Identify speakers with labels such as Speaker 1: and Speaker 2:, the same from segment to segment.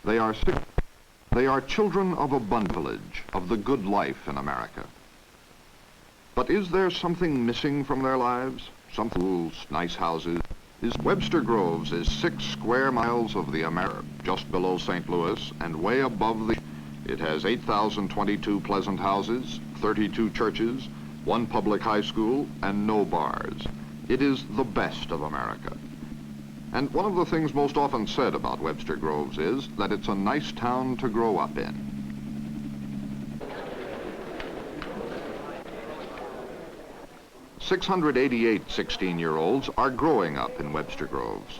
Speaker 1: They are children of abundant village, of the good life in America. But is there something missing from their lives? Some schools, nice houses. Webster Groves is 6 square miles of the America, just below St. Louis and way above the... It has 8,022 pleasant houses, 32 churches, 1 public high school, and no bars. It is the best of America. And one of the things most often said about Webster Groves is that it's a nice town to grow up in. 688 16-year-olds are growing up in Webster Groves.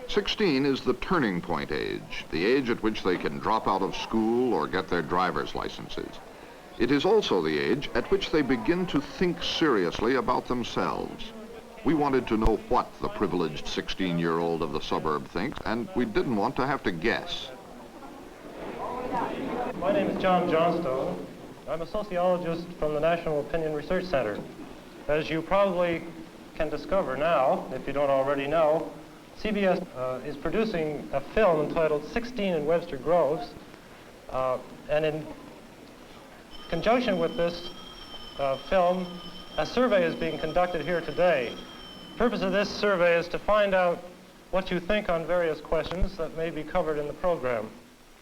Speaker 1: 16 is the turning point age, the age at which they can drop out of school or get their driver's licenses. It is also the age at which they begin to think seriously about themselves. We wanted to know what the privileged 16-year-old of the suburb thinks, and we didn't want to have to guess.
Speaker 2: My name is John Johnstone. I'm a sociologist from the National Opinion Research Center. As you probably can discover now, if you don't already know, CBS is producing a film entitled 16 in Webster Groves, and in conjunction with this film, a survey is being conducted here today. The purpose of this survey is to find out what you think on various questions that may be covered in the program.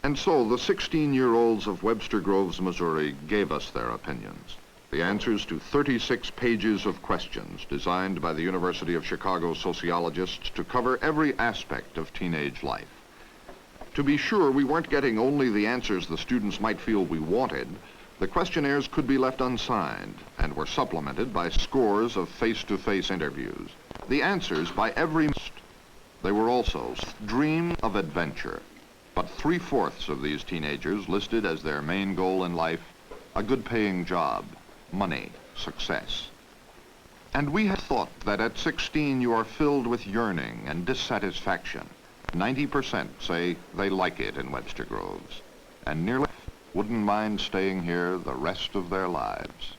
Speaker 1: And so the 16-year-olds of Webster Groves, Missouri, gave us their opinions. The answers to 36 pages of questions designed by the University of Chicago sociologists to cover every aspect of teenage life. To be sure, we weren't getting only the answers the students might feel we wanted. The questionnaires could be left unsigned and were supplemented by scores of face-to-face interviews. The answers by every... They were also dream of adventure. But 3/4 of these teenagers listed as their main goal in life a good-paying job, money, success. And we had thought that at 16 you are filled with yearning and dissatisfaction. 90% say they like it in Webster Groves, and nearly wouldn't mind staying here the rest of their lives.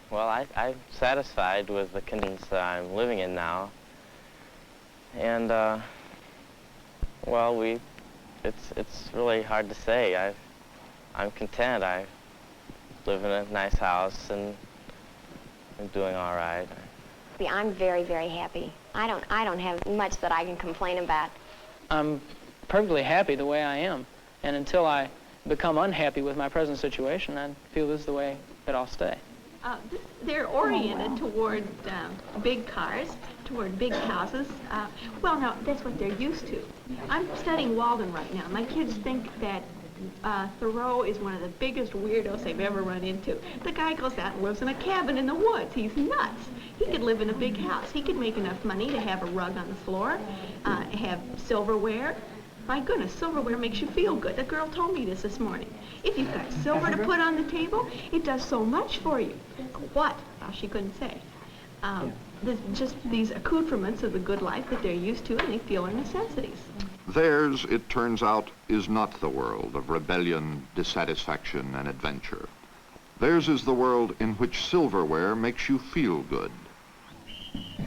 Speaker 3: Well, I'm satisfied with the conditions that I'm living in now. And, well, it's really hard to say. I'm content. I live in a nice house and I'm doing all right.
Speaker 4: I'm very, very happy. I don't have much that I can complain about.
Speaker 5: I'm perfectly happy the way I am. And until I become unhappy with my present situation, I feel this is the way that I'll stay.
Speaker 6: They're oriented toward big cars, toward big houses. Well, no, that's what they're used to. I'm studying Walden right now. My kids think that Thoreau is one of the biggest weirdos they've ever run into. The guy goes out and lives in a cabin in the woods. He's nuts. He could live in a big house. He could make enough money to have a rug on the floor, have silverware. My goodness, silverware makes you feel good. The girl told me this morning. If you've got silver to put on the table, it does so much for you. What? Well, she couldn't say. There's just these accoutrements of the good life that they're used to, and they feel are necessities.
Speaker 1: Theirs, it turns out, is not the world of rebellion, dissatisfaction, and adventure. Theirs is the world in which silverware makes you feel good.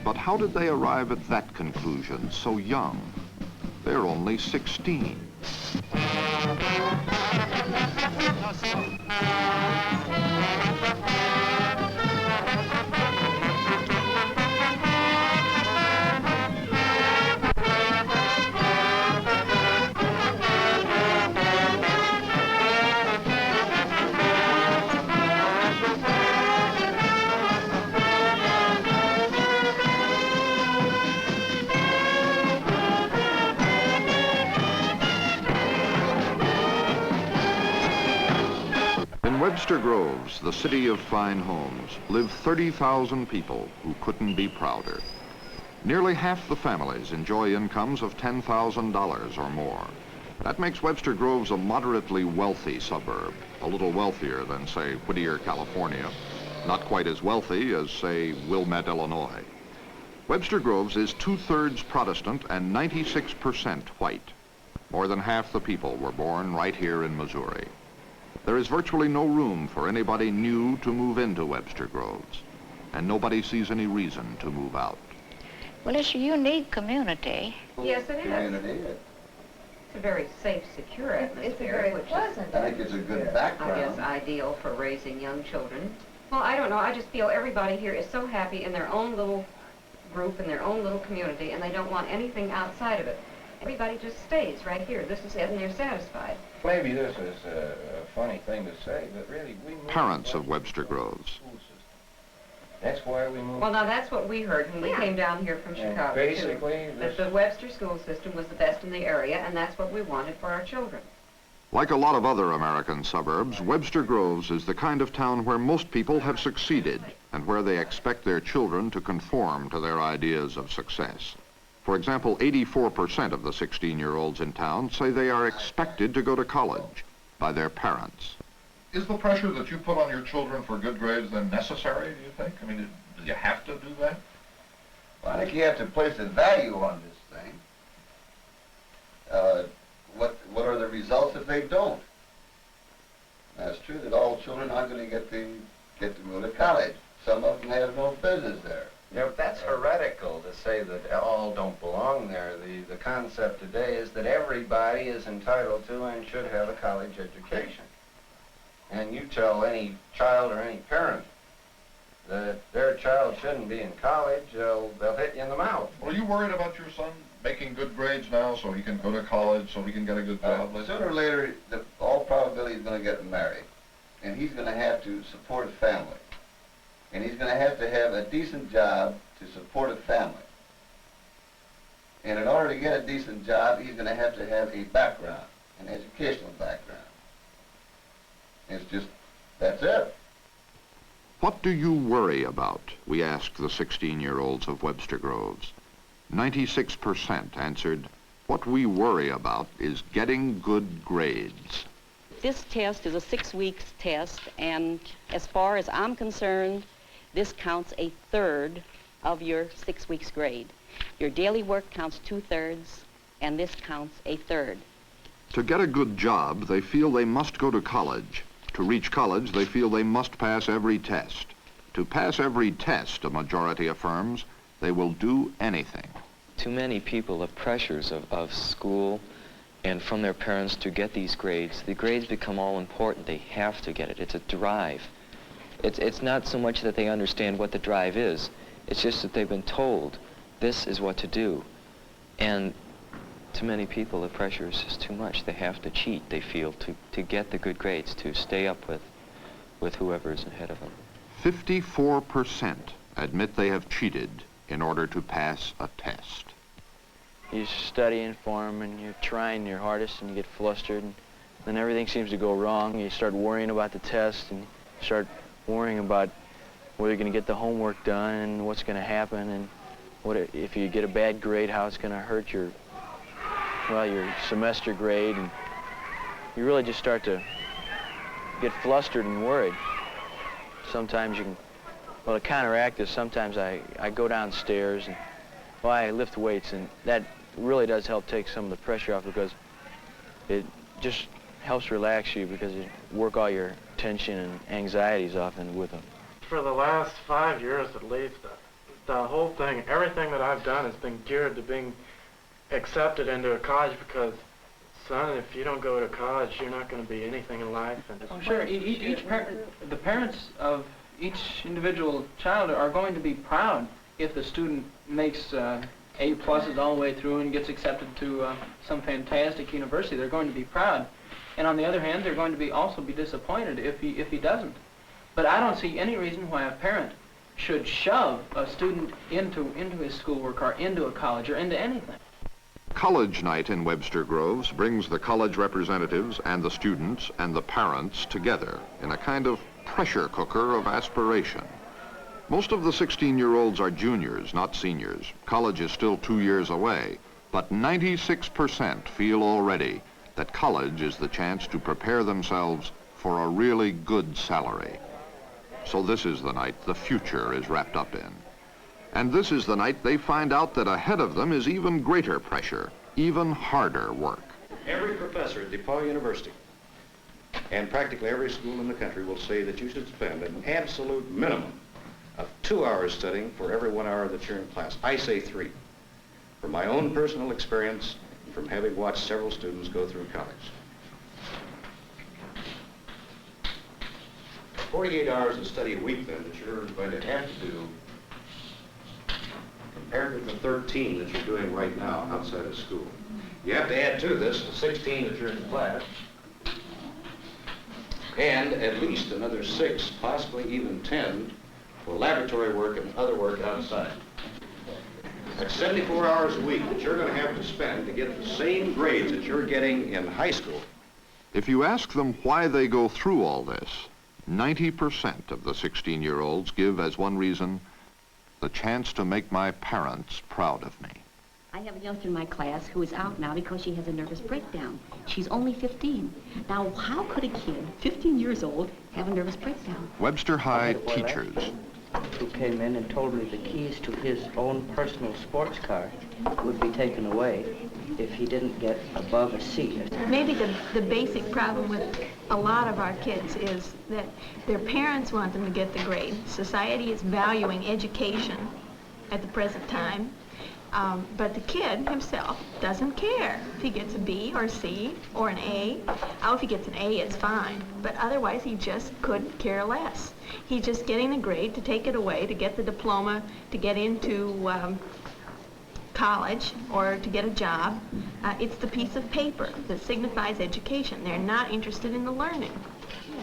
Speaker 1: But how did they arrive at that conclusion so young? They're only 16. In Webster Groves, the city of fine homes, live 30,000 people who couldn't be prouder. Nearly half the families enjoy incomes of $10,000 or more. That makes Webster Groves a moderately wealthy suburb, a little wealthier than, say, Whittier, California, not quite as wealthy as, say, Wilmette, Illinois. Webster Groves is 2/3 Protestant and 96% white. More than half the people were born right here in Missouri. There is virtually no room for anybody new to move into Webster Groves, and nobody sees any reason to move out.
Speaker 7: Well, it's a unique community.
Speaker 8: Yes, it is.
Speaker 7: It's a very safe, secure atmosphere.
Speaker 8: It's a very
Speaker 7: which is,
Speaker 8: pleasant
Speaker 9: I think it's a good
Speaker 7: I
Speaker 9: background.
Speaker 7: guess, ideal for raising young children. Well, I don't know. I just feel everybody here is so happy in their own little group, in their own little community, and they don't want anything outside of it. Everybody just stays right here. This is it, and they're satisfied.
Speaker 10: Maybe this is a funny thing to say, but really, we moved
Speaker 1: Parents of Webster Groves.
Speaker 10: school system. That's why we moved.
Speaker 7: Well, now that's what we heard when we came down here from
Speaker 10: And
Speaker 7: Chicago,
Speaker 10: basically,
Speaker 7: too. That the Webster school system was the best in the area, and that's what we wanted for our children.
Speaker 1: Like a lot of other American suburbs, Webster Groves is the kind of town where most people have succeeded and where they expect their children to conform to their ideas of success. For example, 84% of the 16-year-olds in town say they are expected to go to college by their parents.
Speaker 11: Is the pressure that you put on your children for good grades then necessary, do you think? I mean, do you have to do that?
Speaker 9: Well, I think you have to place a value on this thing. What are the results if they don't? Now, it's true that all children aren't going to get to go to college. Some of them have no business there.
Speaker 10: Yeah, but that's heretical to say that all don't belong there. The concept today is that everybody is entitled to and should have a college education. And you tell any child or any parent that their child shouldn't be in college, they'll hit you in the mouth.
Speaker 11: Are you worried about your son making good grades now so he can go to college, so he can get a good job?
Speaker 9: Sooner or later, all probability he's going to get married. And he's going to have to support a family. And he's going to have a decent job to support a family. And in order to get a decent job, he's going to have a background, an educational background. It's just, that's it.
Speaker 1: What do you worry about? We asked the 16-year-olds of Webster Groves. 96% answered, what we worry about is getting good grades.
Speaker 12: This test is a 6 weeks test, and as far as I'm concerned, this counts 1/3 of your 6 weeks grade. Your daily work counts 2/3, and this counts 1/3.
Speaker 1: To get a good job, they feel they must go to college. To reach college, they feel they must pass every test. To pass every test, a majority affirms, they will do anything.
Speaker 13: Too many people have pressures of school and from their parents to get these grades. The grades become all important. They have to get it. It's a drive. It's not so much that they understand what the drive is. It's just that they've been told this is what to do. And to many people, the pressure is just too much. They have to cheat, they feel, to get the good grades, to stay up with whoever is ahead of them.
Speaker 1: 54% admit they have cheated in order to pass a test.
Speaker 14: You're studying for them, and you're trying your hardest, and you get flustered, and then everything seems to go wrong. You start worrying about the test, and you start worrying about whether you're going to get the homework done, and what's going to happen, and what if you get a bad grade, how it's going to hurt your semester grade, and you really just start to get flustered and worried. Sometimes you can, to counteract this, sometimes I go downstairs and, I lift weights, and that really does help take some of the pressure off, because it just helps relax you, because you work all your tension and anxieties off and with them.
Speaker 2: For the last 5 years at least, the whole thing, everything that I've done has been geared to being accepted into a college, because, son, if you don't go to college, you're not going to be anything in life. And
Speaker 5: Sure, the parents of each individual child are going to be proud if the student makes A+ all the way through and gets accepted to some fantastic university. They're going to be proud. And on the other hand, they're going to also be disappointed if he doesn't. But I don't see any reason why a parent should shove a student into his schoolwork or into a college or into anything.
Speaker 1: College night in Webster Groves brings the college representatives and the students and the parents together in a kind of pressure cooker of aspiration. Most of the 16-year-olds are juniors, not seniors. College is still 2 years away, but 96% feel already that college is the chance to prepare themselves for a really good salary. So this is the night the future is wrapped up in. And this is the night they find out that ahead of them is even greater pressure, even harder work.
Speaker 15: Every professor at DePaul University and practically every school in the country will say that you should spend an absolute minimum of 2 hours studying for every 1 hour that you're in class. I say 3. From my own personal experience, from having watched several students go through college. 48 hours of study a week, then, that you're going to have to do, compared to the 13 that you're doing right now outside of school. You have to add to this the 16 that you're in class, and at least another 6, possibly even 10, for laboratory work and other work outside. That's 74 hours a week that you're going to have to spend to get the same grades that you're getting in high school.
Speaker 1: If you ask them why they go through all this, 90% of the 16-year-olds give as one reason the chance to make my parents proud of me.
Speaker 12: I have a youngster in my class who is out now because she has a nervous breakdown. She's only 15. Now, how could a kid, 15 years old, have a nervous breakdown?
Speaker 1: Webster High teachers.
Speaker 8: Who came in and told me the keys to his own personal sports car would be taken away if he didn't get above a C.
Speaker 6: Maybe the basic problem with a lot of our kids is that their parents want them to get the grade. Society is valuing education at the present time, but the kid himself doesn't care if he gets a B or C or an A. Oh, if he gets an A, it's fine, but otherwise he just couldn't care less. He's just getting the grade to take it away, to get the diploma, to get into college or to get a job. It's the piece of paper that signifies education. They're not interested in the learning.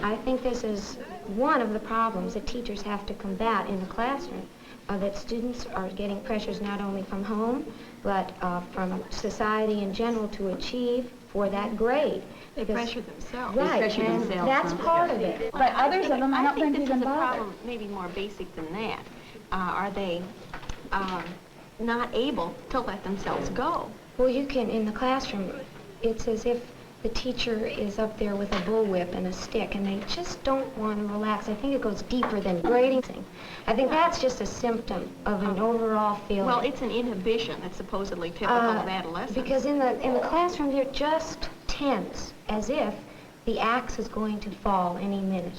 Speaker 4: I think this is one of the problems that teachers have to combat in the classroom, that students are getting pressures not only from home, but from society in general to achieve for that grade.
Speaker 6: They pressure themselves.
Speaker 4: Right,
Speaker 6: They pressure
Speaker 4: and
Speaker 6: themselves.
Speaker 4: that's part of it.
Speaker 6: But others of them, I don't think this is a problem maybe more basic than that. Are they not able to let themselves go?
Speaker 4: Well, you can, in the classroom, it's as if the teacher is up there with a bullwhip and a stick, and they just don't want to relax. I think it goes deeper than grading. I think that's just a symptom of an overall feeling.
Speaker 6: Well, it's an inhibition that's supposedly typical of adolescence.
Speaker 4: Because in the classroom, they're just tense, as if the axe is going to fall any minute.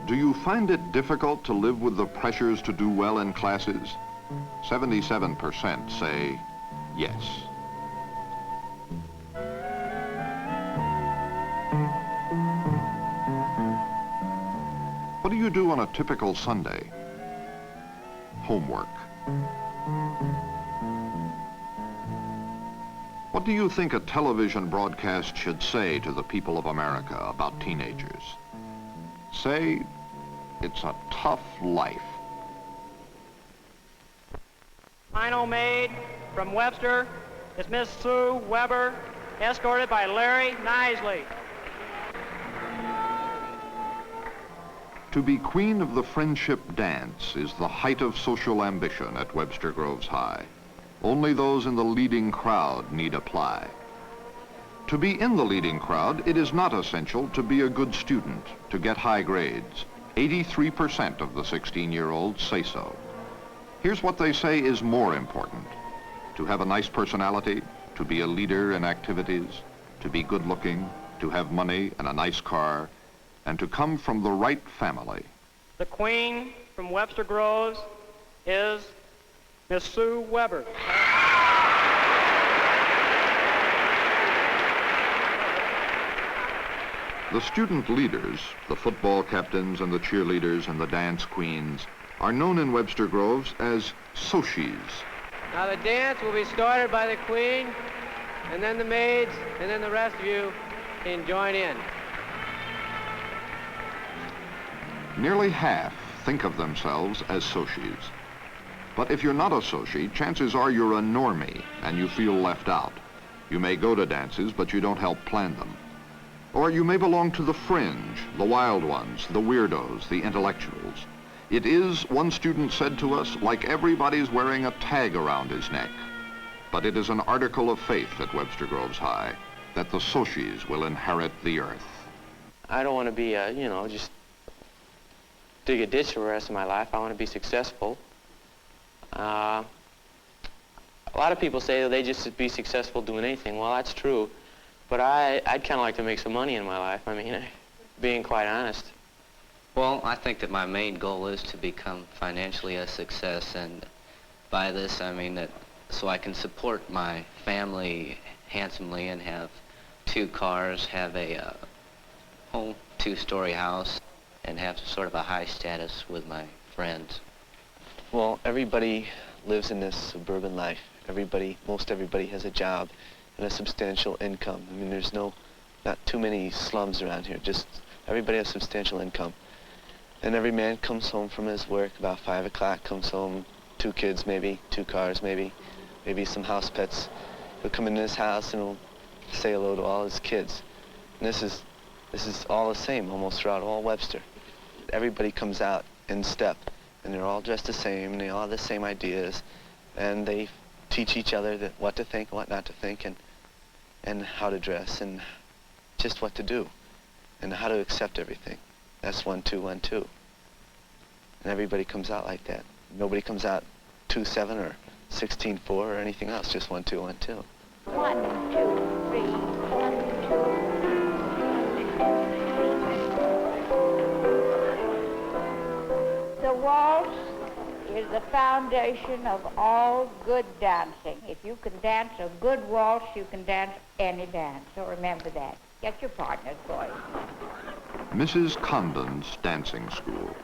Speaker 1: Do you find it difficult to live with the pressures to do well in classes? 77% say yes. What do you do on a typical Sunday? Homework. What do you think a television broadcast should say to the people of America about teenagers? Say, it's a tough life.
Speaker 16: Final maid from Webster is Miss Sue Weber, escorted by Larry Nisley.
Speaker 1: To be queen of the friendship dance is the height of social ambition at Webster Groves High. Only those in the leading crowd need apply. To be in the leading crowd, it is not essential to be a good student, to get high grades. 83% of the 16-year-olds say so. Here's what they say is more important: to have a nice personality, to be a leader in activities, to be good-looking, to have money and a nice car, and to come from the right family.
Speaker 16: The queen from Webster Groves is Miss Sue Weber.
Speaker 1: The student leaders, the football captains and the cheerleaders and the dance queens, are known in Webster Groves as Sochies.
Speaker 16: Now the dance will be started by the queen, and then the maids, and then the rest of you can join in.
Speaker 1: Nearly half think of themselves as Sochies. But if you're not a Sochie, chances are you're a normie and you feel left out. You may go to dances, but you don't help plan them. Or you may belong to the fringe, the wild ones, the weirdos, the intellectuals. It is, one student said to us, like everybody's wearing a tag around his neck. But it is an article of faith at Webster Groves High that the Sochies will inherit the earth.
Speaker 14: I don't want to be, just dig a ditch for the rest of my life. I want to be successful. A lot of people say that they just be successful doing anything. Well, that's true. But I'd kind of like to make some money in my life. I mean, being quite honest.
Speaker 17: Well, I think that my main goal is to become financially a success, and by this I mean that so I can support my family handsomely and have 2 cars, have a home 2-story house, and have sort of a high status with my friends.
Speaker 14: Well, everybody lives in this suburban life. Most everybody has a job and a substantial income. I mean, there's not too many slums around here. Just everybody has substantial income. And every man comes home from his work about 5 o'clock, comes home, 2 kids maybe, 2 cars maybe some house pets. He'll come into his house and he'll say hello to all his kids. And this is all the same almost throughout all Webster. Everybody comes out in step, and they're all dressed the same, and they all have the same ideas, and they teach each other what to think, what not to think, and how to dress, and just what to do, and how to accept everything. That's 1, 2, 1, 2. And everybody comes out like that. Nobody comes out 2, 7 or 16, 4 or anything else, just 1, 2, 1, 2.
Speaker 18: 1, 2, 3, 1, 2. The waltz is the foundation of all good dancing. If you can dance a good waltz, you can dance any dance. So remember that. Get your partners, boys.
Speaker 1: Mrs. Condon's dancing school.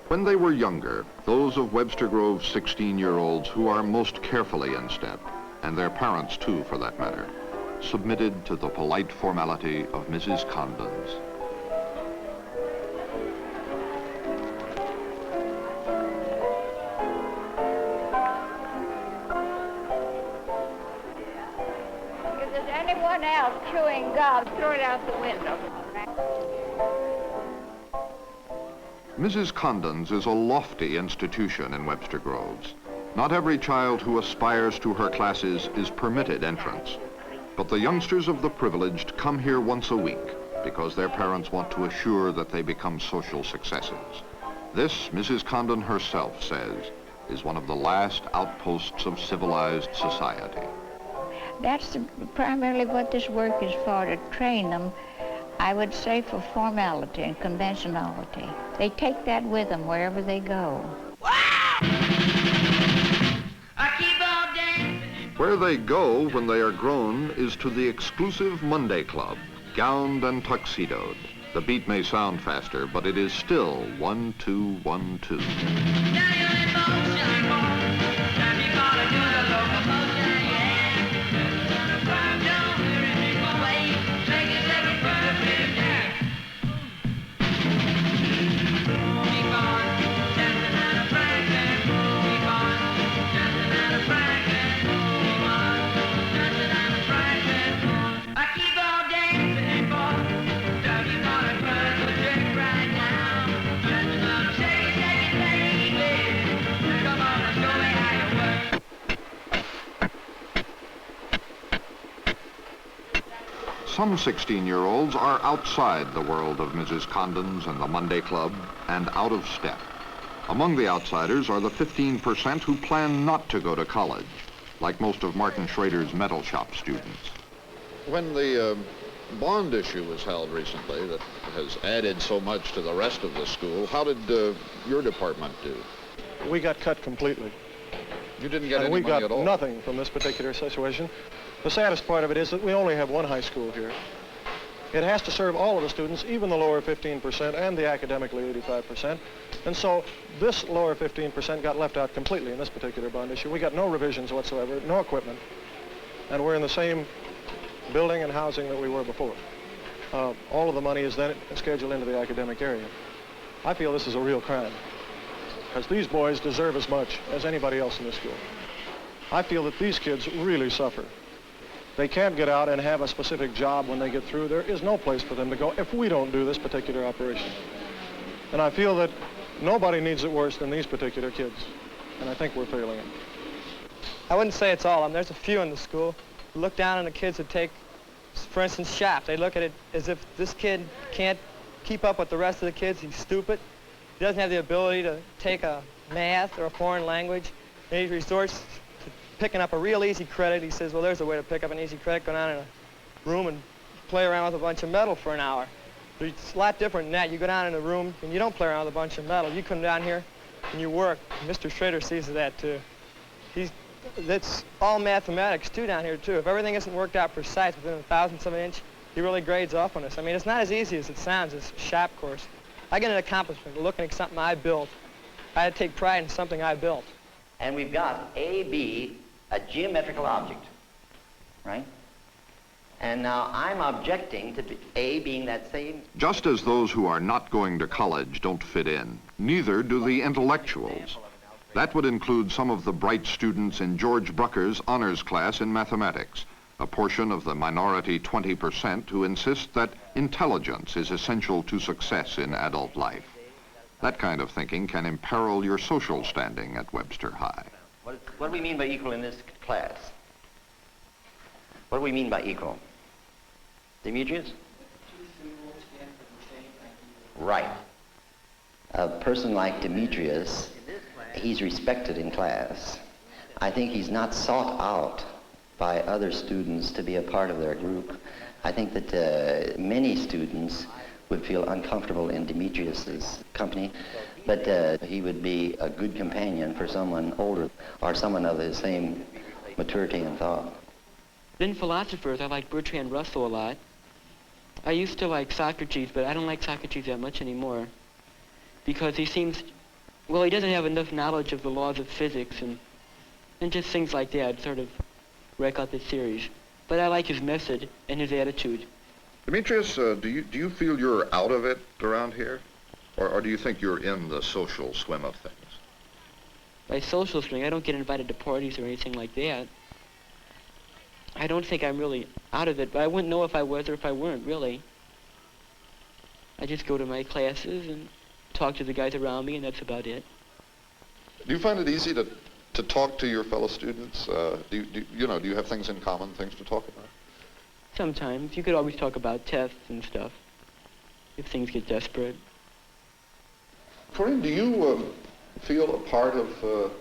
Speaker 1: When they were younger, those of Webster Grove's 16-year-olds who are most carefully in step, and their parents too for that matter, submitted to the polite formality of Mrs. Condon's.
Speaker 18: If there's anyone else chewing gum, throw it out the window.
Speaker 1: Mrs. Condon's is a lofty institution in Webster Groves. Not every child who aspires to her classes is permitted entrance, but the youngsters of the privileged come here once a week because their parents want to assure that they become social successes. This, Mrs. Condon herself says, is one of the last outposts of civilized society.
Speaker 18: That's primarily what this work is for, to train them, I would say, for formality and conventionality. They take that with them wherever they go.
Speaker 1: Where they go when they are grown is to the exclusive Monday Club, gowned and tuxedoed. The beat may sound faster, but it is still 1, 2, 1, 2. Some 16-year-olds are outside the world of Mrs. Condon's and the Monday Club and out of step. Among the outsiders are the 15% who plan not to go to college, like most of Martin Schrader's metal shop students.
Speaker 11: When the bond issue was held recently that has added so much to the rest of the school, how did your department do?
Speaker 2: We got cut completely.
Speaker 11: You didn't get any money at all?
Speaker 2: We got nothing from this particular situation. The saddest part of it is that we only have one high school here. It has to serve all of the students, even the lower 15% and the academically 85%. And so this lower 15% got left out completely in this particular bond issue. We got no revisions whatsoever, no equipment, and we're in the same building and housing that we were before. All of the money is then scheduled into the academic area. I feel this is a real crime, because these boys deserve as much as anybody else in this school. I feel that these kids really suffer. They can't get out and have a specific job when they get through. There is no place for them to go if we don't do this particular operation. And I feel that nobody needs it worse than these particular kids, and I think we're failing them.
Speaker 19: I wouldn't say it's all of them. There's a few in the school who look down on the kids who take, for instance, SHAP. They look at it as if this kid can't keep up with the rest of the kids. He's stupid. He doesn't have the ability to take a math or a foreign language. And he resorts to picking up a real easy credit. He says, well, there's a way to pick up an easy credit. Go down in a room and play around with a bunch of metal for an hour. It's a lot different than that. You go down in a room and you don't play around with a bunch of metal. You come down here and you work. Mr. Schrader sees to that too. That's all mathematics too down here too. If everything isn't worked out precise within a thousandth of an inch, he really grades off on us. I mean, it's not as easy as it sounds, this shop course. I get an accomplishment looking at something I built. I had to take pride in something I built.
Speaker 20: And we've got AB, a geometrical object, right? And now I'm objecting to A being that same.
Speaker 1: Just as those who are not going to college don't fit in, neither do the intellectuals. That would include some of the bright students in George Brucker's honors class in mathematics, a portion of the minority 20% who insist that intelligence is essential to success in adult life. That kind of thinking can imperil your social standing at Webster High.
Speaker 20: What do we mean by equal in this class? What do we mean by equal? Demetrius? Right. A person like Demetrius, he's respected in class. I think he's not sought out by other students to be a part of their group. I think that many students would feel uncomfortable in Demetrius's company, but he would be a good companion for someone older or someone of his same maturity and thought.
Speaker 21: Then philosophers, I like Bertrand Russell a lot. I used to like Socrates, but I don't like Socrates that much anymore because he seems, well, he doesn't have enough knowledge of the laws of physics and just things like that sort of wreck out the series. But I like his method and his attitude.
Speaker 1: Demetrius, do you feel you're out of it around here? Or do you think you're in the social swim of things?
Speaker 21: By social swing, I don't get invited to parties or anything like that. I don't think I'm really out of it, but I wouldn't know if I was or if I weren't, really. I just go to my classes and talk to the guys around me, and that's about it.
Speaker 11: Do you find it easy to talk to your fellow students? Do you have things in common, things to talk about?
Speaker 21: Sometimes. You could always talk about tests and stuff if things get desperate.
Speaker 11: Corinne, do you feel a part of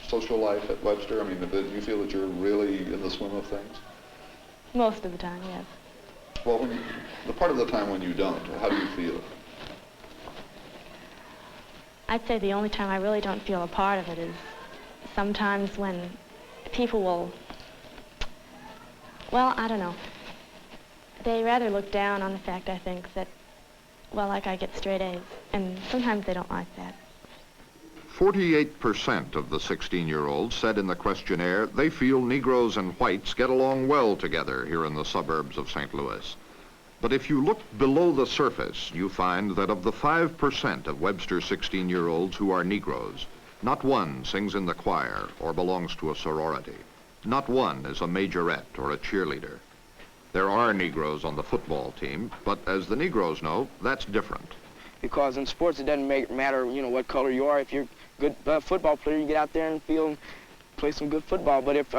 Speaker 11: social life at Webster? I mean, do you feel that you're really in the swim of things?
Speaker 22: Most of the time, yes.
Speaker 11: Well, the part of the time when you don't, how do you feel?
Speaker 22: I'd say the only time I really don't feel a part of it is sometimes when people will, well, I don't know. They rather look down on the fact, I think, that, well, like I get straight A's, and sometimes they don't like that.
Speaker 1: 48% of the 16-year-olds said in the questionnaire they feel Negroes and whites get along well together here in the suburbs of St. Louis. But if you look below the surface, you find that of the 5% of Webster 16-year-olds who are Negroes, not one sings in the choir or belongs to a sorority. Not one is a majorette or a cheerleader. There are Negroes on the football team, but as the Negroes know, that's different.
Speaker 23: Because in sports, it doesn't matter, what color you are. If you're a good football player, you get out there and play some good football. But if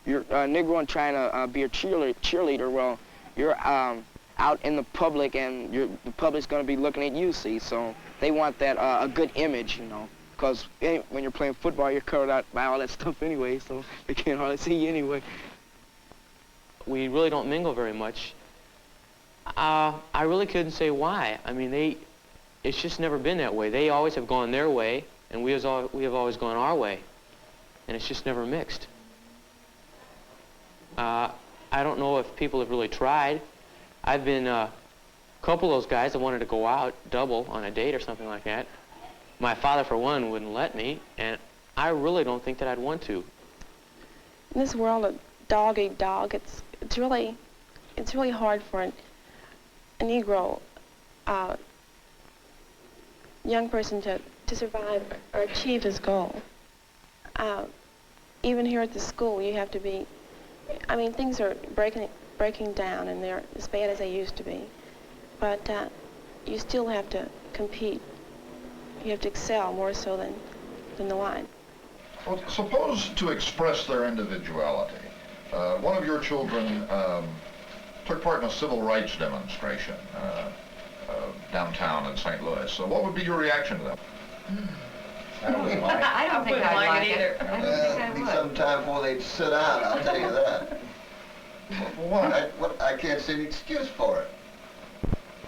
Speaker 23: you're a Negro and trying to be a cheerleader, well, you're out in the public, and the public's going to be looking at you, see. So they want that a good image, because when you're playing football, you're covered out by all that stuff anyway, so they can't hardly see you anyway.
Speaker 14: We really don't mingle very much. I really couldn't say why. I mean, it's just never been that way. They always have gone their way, and we have always gone our way, and it's just never mixed. I don't know if people have really tried. I've been a couple of those guys that wanted to go out, double, on a date or something like that. My father, for one, wouldn't let me, and I really don't think that I'd want to.
Speaker 24: In this world of dog eat dog, it's really hard for a Negro young person to survive or achieve his goal. Even here at the school, you have to be, things are breaking down, and they're as bad as they used to be. But you still have to compete. You have to excel more so than the line.
Speaker 11: Well, suppose to express their individuality, one of your children took part in a civil rights demonstration downtown in St. Louis. So what would be your reaction to that?
Speaker 9: I don't think I'd like it either. I don't think I would. It'd be some time before they'd sit down, I'll tell you that. Why? I can't see any excuse for it.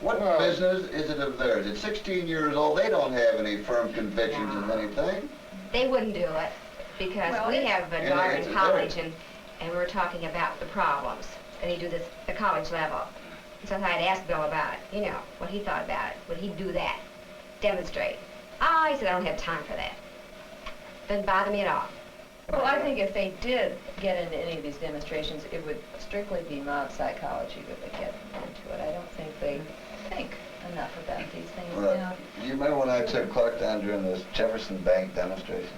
Speaker 9: What business is it of theirs? At 16 years old, they don't have any firm convictions of anything.
Speaker 3: They wouldn't do it because we have a daughter in college and we were talking about the problems that he do this at the college level. So I'd asked Bill about it, you know, what he thought about it. Would he do that? Demonstrate? He said, I don't have time for that. Doesn't bother me at all.
Speaker 7: Well, I think if they did get into any of these demonstrations, it would strictly be mob psychology that would get into it. I don't think they think enough about these things
Speaker 9: Well,
Speaker 7: now.
Speaker 9: do you remember when I took Clark down during this Jefferson Bank demonstration?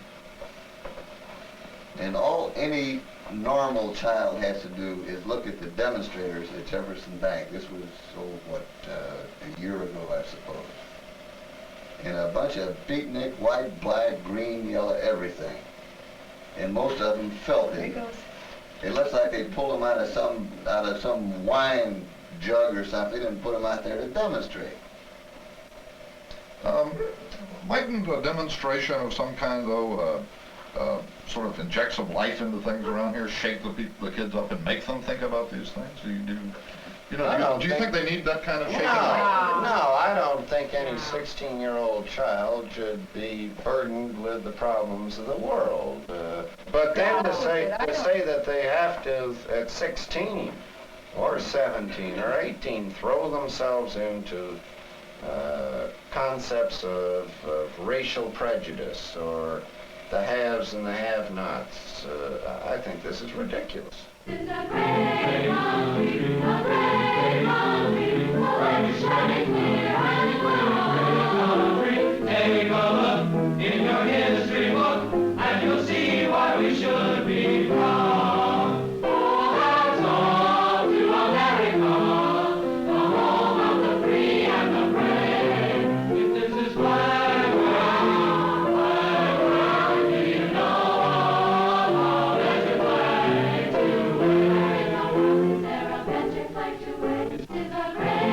Speaker 9: And all any normal child has to do is look at the demonstrators at Jefferson Bank. This was, a year ago, I suppose. And a bunch of beatnik, white, black, green, yellow, everything. And most of them felt it. It looks like they pulled them out of some wine jug or something and put them out there to demonstrate.
Speaker 11: Mightn't a demonstration of some kind, though, sort of inject some life into things around here, shake the kids up and make them think about these things? Do you think they need that kind of shaking up?
Speaker 10: No, I don't think any 16-year-old child should be burdened with the problems of the world. But then to say that they have to, at 16 or 17 or 18, throw themselves into concepts of racial prejudice or the haves and the have-nots, I think this is ridiculous.
Speaker 13: Take a look in your history book, and you'll see why we should be proud. Oh, hats off to America, the home of the free and the brave. If this is flag round, do you know there's a flag to wave? Is there a better flag to wave? It's a great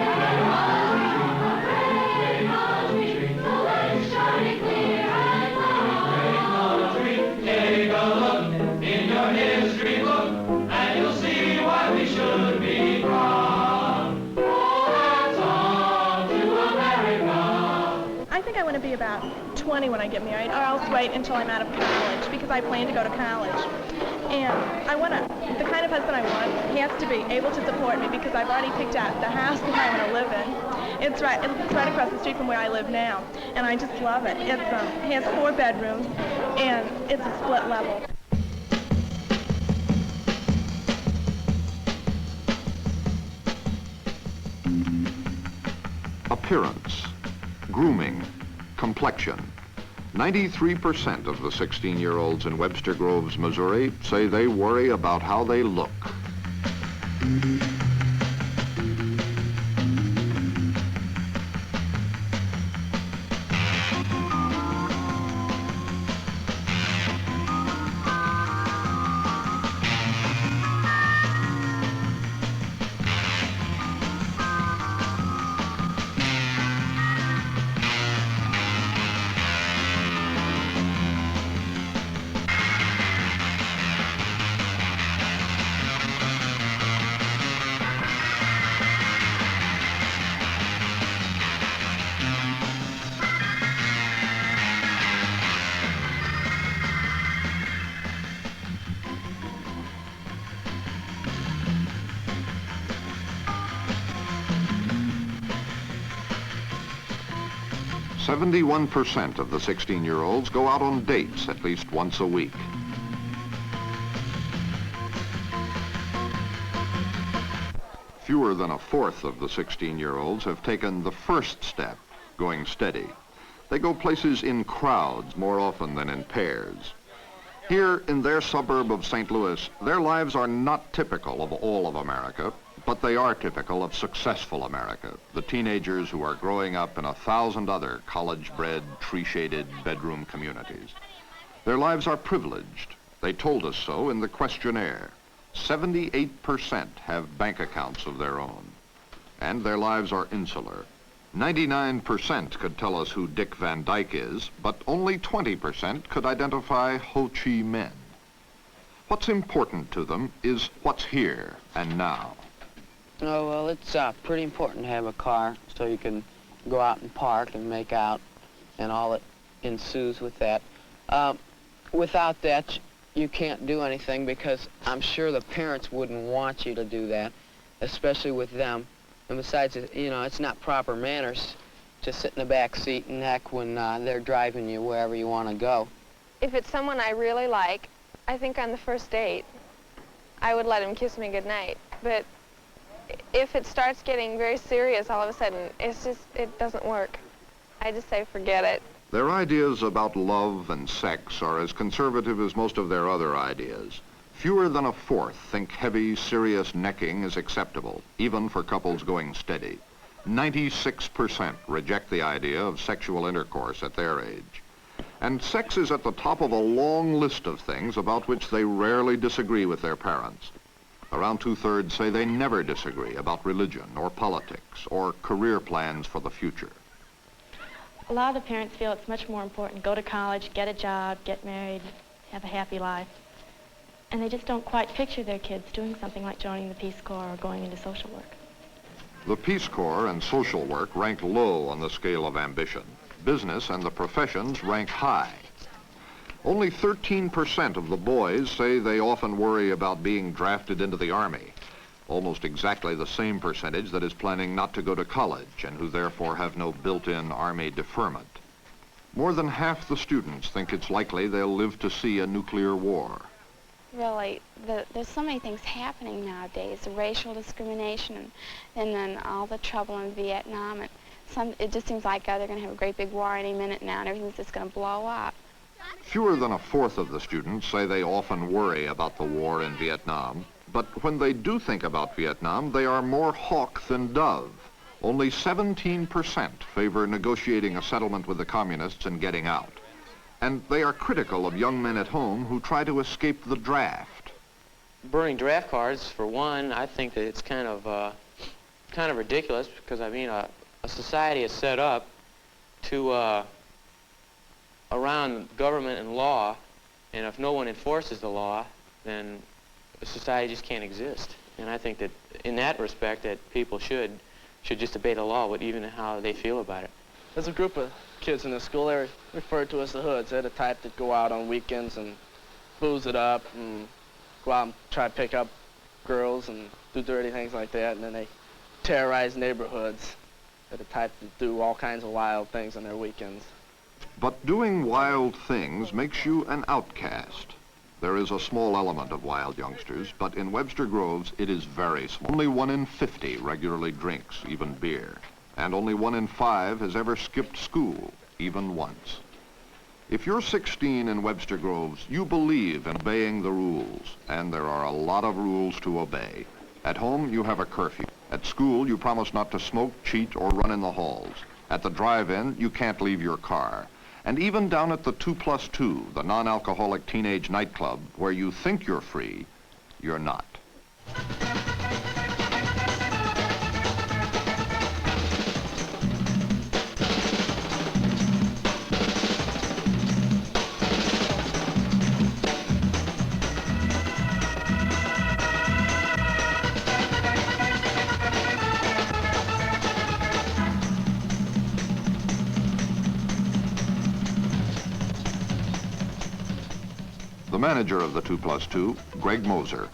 Speaker 13: Take a look in your history book, and you'll see why we should be proud. Oh, hats off to America.
Speaker 25: I think I want to be about 20 when I get married, or else wait until I'm out of college, because I plan to go to college. And the kind of husband I want, he has to be able to support me, because I've already picked out the house that I want to live in. It's right across the street from where I live now, and I just love it. It has 4 bedrooms, and it's a split level.
Speaker 1: Appearance, grooming, complexion. 93% of the 16-year-olds in Webster Groves, Missouri, say they worry about how they look. "71% of the 16-year-olds go out on dates at least once a week. Fewer than a fourth of the 16-year-olds have taken the first step, going steady. They go places in crowds more often than in pairs. Here in their suburb of St. Louis, their lives are not typical of all of America, but they are typical of successful America, the teenagers who are growing up in 1,000 other college-bred, tree-shaded bedroom communities. Their lives are privileged. They told us so in the questionnaire. 78% have bank accounts of their own. And their lives are insular. 99% could tell us who Dick Van Dyke is, but only 20% could identify Ho Chi Minh. What's important to them is what's here and now.
Speaker 5: Oh, well, it's pretty important to have a car so you can go out and park and make out and all that ensues with that. Without that, you can't do anything because I'm sure the parents wouldn't want you to do that, especially with them. And besides, you know, it's not proper manners to sit in the back seat and heck when they're driving you wherever you want to go.
Speaker 6: If it's someone I really like, I think on the first date, I would let him kiss me goodnight. But if it starts getting very serious all of a sudden, it doesn't work. I just say forget it.
Speaker 1: Their ideas about love and sex are as conservative as most of their other ideas. Fewer than a fourth think heavy, serious necking is acceptable, even for couples going steady. 96% reject the idea of sexual intercourse at their age. And sex is at the top of a long list of things about which they rarely disagree with their parents. Around 2/3 say they never disagree about religion or politics or career plans for the future.
Speaker 22: A lot of the parents feel it's much more important. Go to college, get a job, get married, have a happy life. And they just don't quite picture their kids doing something like joining the Peace Corps or going into social work.
Speaker 1: The Peace Corps and social work rank low on the scale of ambition. Business and the professions rank high. Only 13% of the boys say they often worry about being drafted into the Army. Almost exactly the same percentage that is planning not to go to college and who therefore have no built-in Army deferment. More than half the students think it's likely they'll live to see a nuclear war.
Speaker 8: Really, there's so many things happening nowadays, racial discrimination and then all the trouble in Vietnam. And it just seems like they're going to have a great big war any minute now and everything's just going to blow up.
Speaker 1: Fewer than a fourth of the students say they often worry about the war in Vietnam. But when they do think about Vietnam, they are more hawk than dove. Only 17% favor negotiating a settlement with the communists and getting out. And they are critical of young men at home who try to escape the draft.
Speaker 14: Burning draft cards, for one, I think that it's kind of ridiculous because, I mean, a society is set up to around government and law, and if no one enforces the law, then society just can't exist. And I think that in that respect that people should just obey the law, even how they feel about it.
Speaker 12: There's a group of kids in the school area referred to as the hoods. They're the type that go out on weekends and booze it up and go out and try to pick up girls and do dirty things like that, and then they terrorize neighborhoods. They're the type that do all kinds of wild things on their weekends.
Speaker 1: But doing wild things makes you an outcast. There is a small element of wild youngsters, but in Webster Groves it is very small. Only 1 in 50 regularly drinks, even beer. And only 1 in 5 has ever skipped school, even once. If you're 16 in Webster Groves, you believe in obeying the rules, and there are a lot of rules to obey. At home, you have a curfew. At school, you promise not to smoke, cheat, or run in the halls. At the drive-in, you can't leave your car. And even down at the 2+2, the non-alcoholic teenage nightclub, where you think you're free, you're not. The manager of the 2+2, Greg Moser.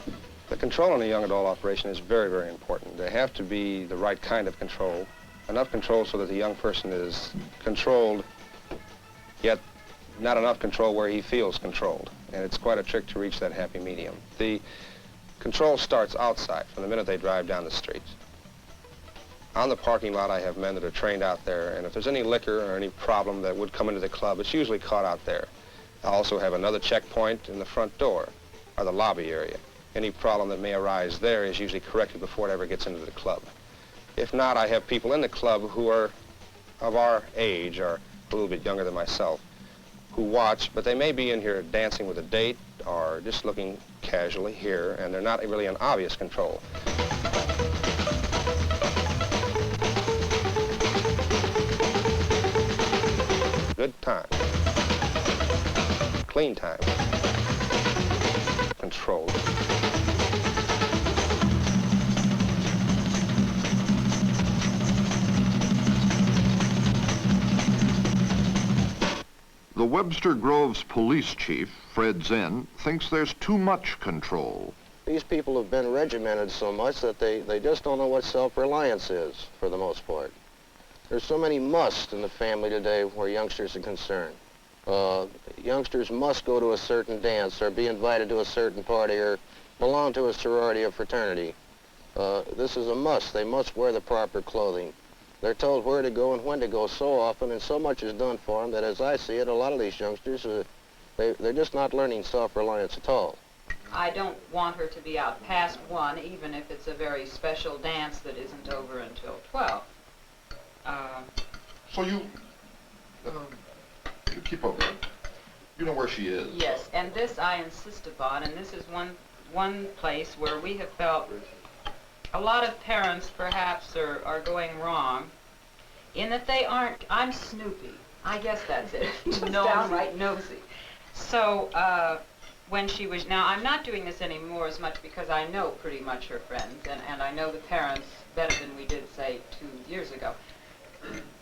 Speaker 15: The control in a young adult operation is very, very important. There have to be the right kind of control, enough control so that the young person is controlled, yet not enough control where he feels controlled. And it's quite a trick to reach that happy medium. The control starts outside from the minute they drive down the street. On the parking lot, I have men that are trained out there, and if there's any liquor or any problem that would come into the club, it's usually caught out there. I also have another checkpoint in the front door, or the lobby area. Any problem that may arise there is usually corrected before it ever gets into the club. If not, I have people in the club who are of our age, or a little bit younger than myself, who watch, but they may be in here dancing with a date, or just looking casually here, and they're not really in obvious control. Good time. Clean time. Controlled.
Speaker 1: The Webster Groves police chief, Fred Zinn, thinks there's too much control.
Speaker 2: These people have been regimented so much that they just don't know what self-reliance is, for the most part. There's so many musts in the family today where youngsters are concerned. Youngsters must go to a certain dance or be invited to a certain party or belong to a sorority or fraternity. This is a must. They must wear the proper clothing. They're told where to go and when to go so often, and so much is done for them that, as I see it, a lot of these youngsters, they're just not learning self-reliance at all.
Speaker 4: I don't want her to be out past 1, even if it's a very special dance that isn't over until 12.
Speaker 11: So you keep up with it. You know where she is.
Speaker 4: Yes, and this I insist upon, and this is one place where we have felt a lot of parents perhaps are going wrong in that they aren't, I'm snoopy. I guess that's it. Just downright nosy. So when she was, now I'm not doing this anymore as much because I know pretty much her friends, and I know the parents better than we did, say, 2 years ago.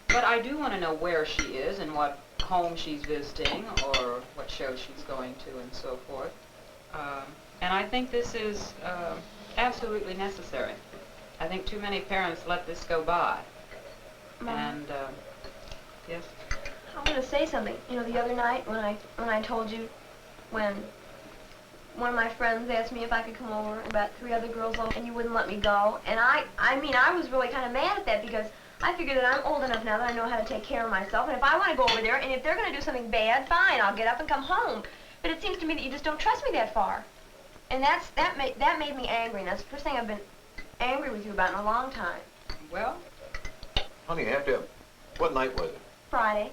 Speaker 4: But I do want to know where she is and what home she's visiting or what show she's going to and so forth. And I think this is absolutely necessary. I think too many parents let this go by.
Speaker 16: Mom.
Speaker 4: And, yes?
Speaker 16: I'm going to say something. You know, the other night when I told you when one of my friends asked me if I could come over and about 3 other girls over and you wouldn't let me go. And I mean, I was really kind of mad at that because I figured that I'm old enough now that I know how to take care of myself. And if I want to go over there and if they're going to do something bad, fine, I'll get up and come home. But it seems to me that you just don't trust me that far. And that made me angry. And that's the first thing I've been angry with you about in a long time.
Speaker 4: Well,
Speaker 17: honey, what night was it?
Speaker 16: Friday.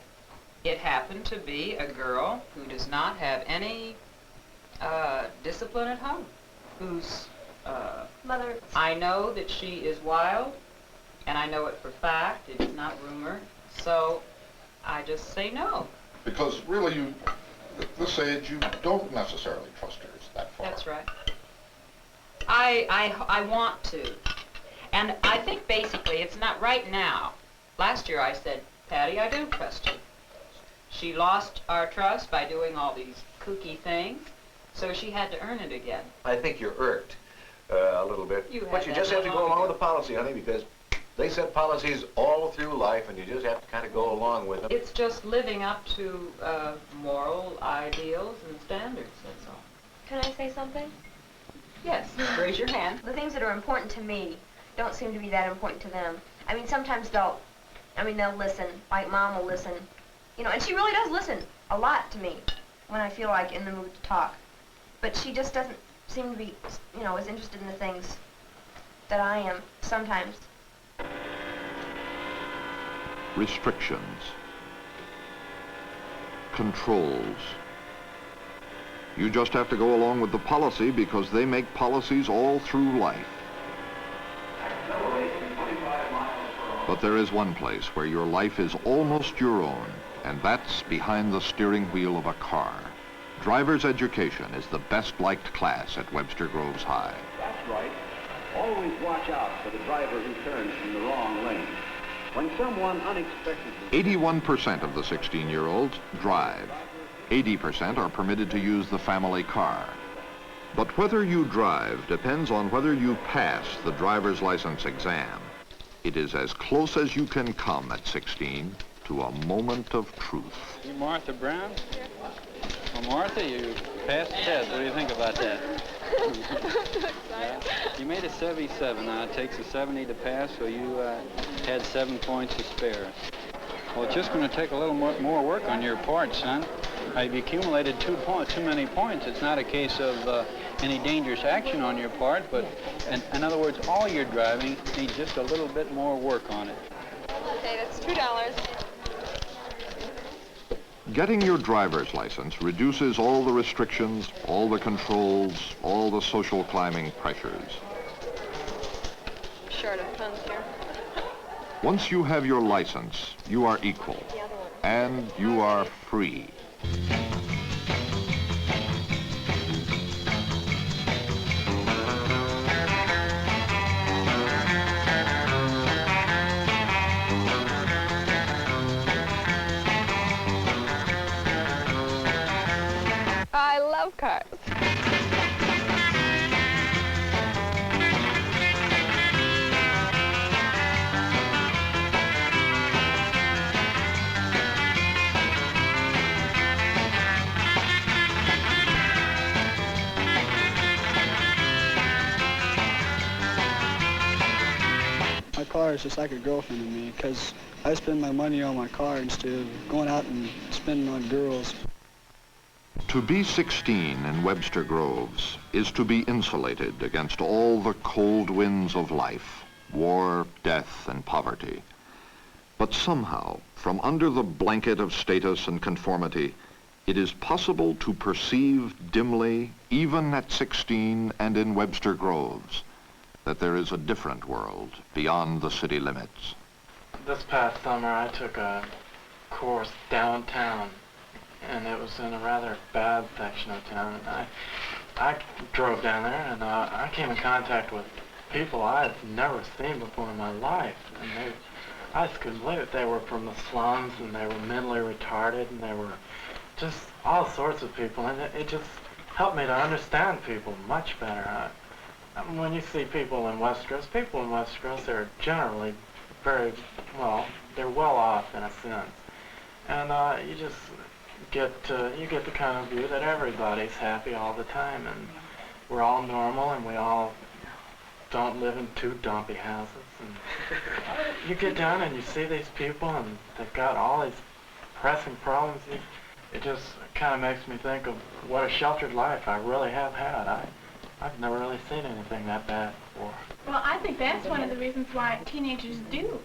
Speaker 4: It happened to be a girl who does not have any discipline at home, whose
Speaker 16: mother.
Speaker 4: I know that she is wild, and I know it for fact. It is not rumor. So I just say no.
Speaker 11: Because really, you, at this age, you don't necessarily trust her that far.
Speaker 4: That's right. I want to. And I think basically it's not right now. Last year I said, Patty, I do trust you. She lost our trust by doing all these kooky things, so she had to earn it again.
Speaker 17: I think you're irked a little bit. But you just have to go along with the policy, honey, because they set policies all through life, and you just have to kind of go along with them.
Speaker 4: It's just living up to moral ideals and standards, that's all.
Speaker 16: Can I say something?
Speaker 4: Yes, raise your hand.
Speaker 16: The things that are important to me don't seem to be that important to them. I mean, sometimes they'll listen, like Mom will listen, you know, and she really does listen a lot to me when I feel like in the mood to talk. But she just doesn't seem to be, you know, as interested in the things that I am sometimes.
Speaker 1: Restrictions. Controls. You just have to go along with the policy because they make policies all through life. But there is one place where your life is almost your own, and that's behind the steering wheel of a car. Driver's education is the best-liked class at Webster Groves High.
Speaker 18: That's right. Always watch out for the driver who turns from the wrong lane. When someone unexpectedly...
Speaker 1: 81% of the 16-year-olds drive. 80% are permitted to use the family car. But whether you drive depends on whether you pass the driver's license exam. It is as close as you can come at 16 to a moment of truth.
Speaker 26: You Martha Brown? Well, Martha, you passed the test. What do you think about that? You made a 77. Now it takes a 70 to pass, so you had 7 points to spare. Well, it's just going to take a little more work on your part, son. You've accumulated too many points. It's not a case of any dangerous action on your part, but in other words, all your driving needs just a little bit more work on it.
Speaker 6: Okay, that's $2.
Speaker 1: Getting your driver's license reduces all the restrictions, all the controls, all the social climbing pressures.
Speaker 6: Short of funds here.
Speaker 1: Once you have your license, you are equal, and you are free.
Speaker 3: car is just like a girlfriend to me, because I spend my money on my car instead of going out and spending on girls.
Speaker 1: To be 16 in Webster Groves is to be insulated against all the cold winds of life, war, death, and poverty. But somehow, from under the blanket of status and conformity, it is possible to perceive dimly, even at 16 and in Webster Groves, that there is a different world beyond the city limits.
Speaker 19: This past summer I took a course downtown, and it was in a rather bad section of town. And I drove down there, and I came in contact with people I had never seen before in my life. And I just couldn't believe it. They were from the slums, and they were mentally retarded, and they were just all sorts of people. And it just helped me to understand people much better. When you see people in West Groves, they're generally very, well, they're well off in a sense. And you just you get the kind of view that everybody's happy all the time, and we're all normal, and we all don't live in two dumpy houses. And you get down and you see these people, and they've got all these pressing problems. It just kind of makes me think of what a sheltered life I really have had. I've never really seen anything that bad before.
Speaker 25: Well, I think that's one of the reasons why teenagers do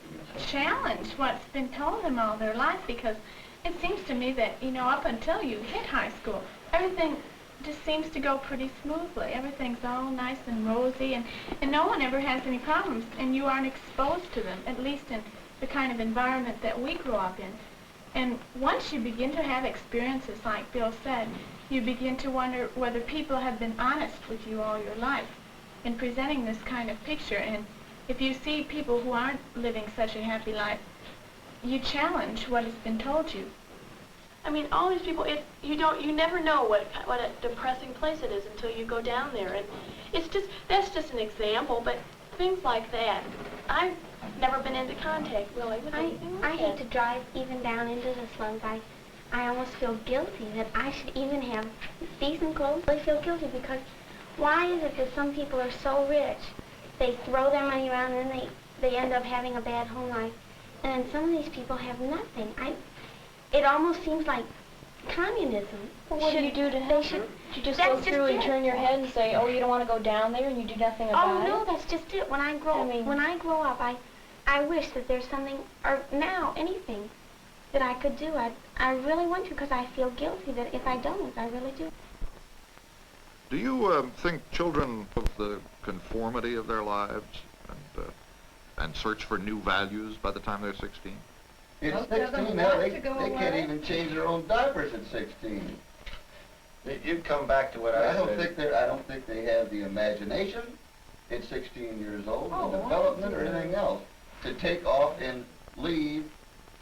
Speaker 25: challenge what's been told them all their life, because it seems to me that, you know, up until you hit high school, everything just seems to go pretty smoothly. Everything's all nice and rosy, and no one ever has any problems, and you aren't exposed to them, at least in the kind of environment that we grew up in. And once you begin to have experiences, like Bill said, you begin to wonder whether people have been honest with you all your life in presenting this kind of picture. And if you see people who aren't living such a happy life, you challenge what has been told you.
Speaker 20: I mean, all these people, you never know what a depressing place it is until you go down there. And that's just an example, but things like that, I've never been into contact, really, with anything like
Speaker 21: I hate to drive even down into the slums. I almost feel guilty that I should even have decent clothes. I feel guilty because why is it that some people are so rich, they throw their money around and then they end up having a bad home life, and then some of these people have nothing. It almost seems like communism.
Speaker 7: Well, what do you do to help? You just go through and turn your head and say, oh, you don't want to go down there, and you do nothing about it?
Speaker 21: Oh, no, that's just it. When I grow up, I wish that there's something, or now, anything that I could do. I really want to, because I feel guilty that if I don't, I really do.
Speaker 1: Do you think children of the conformity of their lives and search for new values by the time they're 16?
Speaker 9: At 16 now, they can't even change their own diapers at 16.
Speaker 10: You'd come back to what I said.
Speaker 9: I don't think they have the imagination at 16 years old, the development or anything else, to take off and leave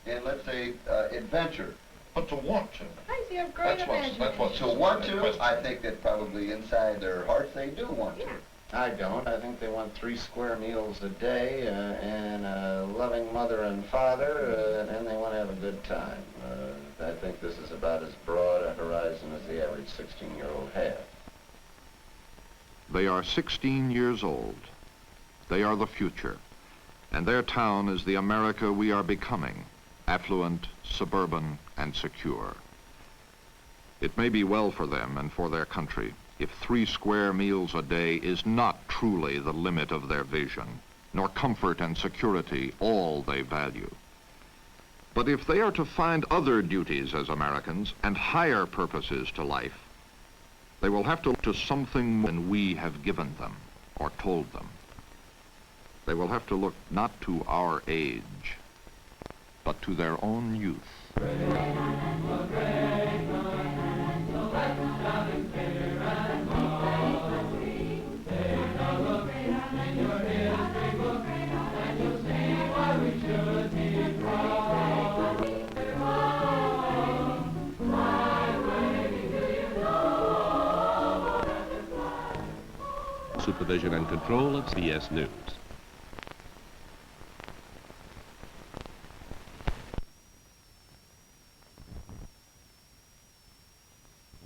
Speaker 9: in, let's say, adventure.
Speaker 11: But to want to.
Speaker 25: You have great imagination.
Speaker 9: To want to, I think that probably inside their hearts they do want to.
Speaker 10: I don't. I think they want 3 square meals a day and a loving mother and father, and they want to have a good time. I think this is about as broad a horizon as the average 16-year-old has.
Speaker 1: They are 16 years old. They are the future. And their town is the America we are becoming, affluent, suburban, and secure. It may be well for them and for their country if 3 square meals a day is not truly the limit of their vision, nor comfort and security all they value. But if they are to find other duties as Americans and higher purposes to life, they will have to look to something more than we have given them or told them. They will have to look not to our age, but to their own youth.
Speaker 23: Supervision and control of CBS News.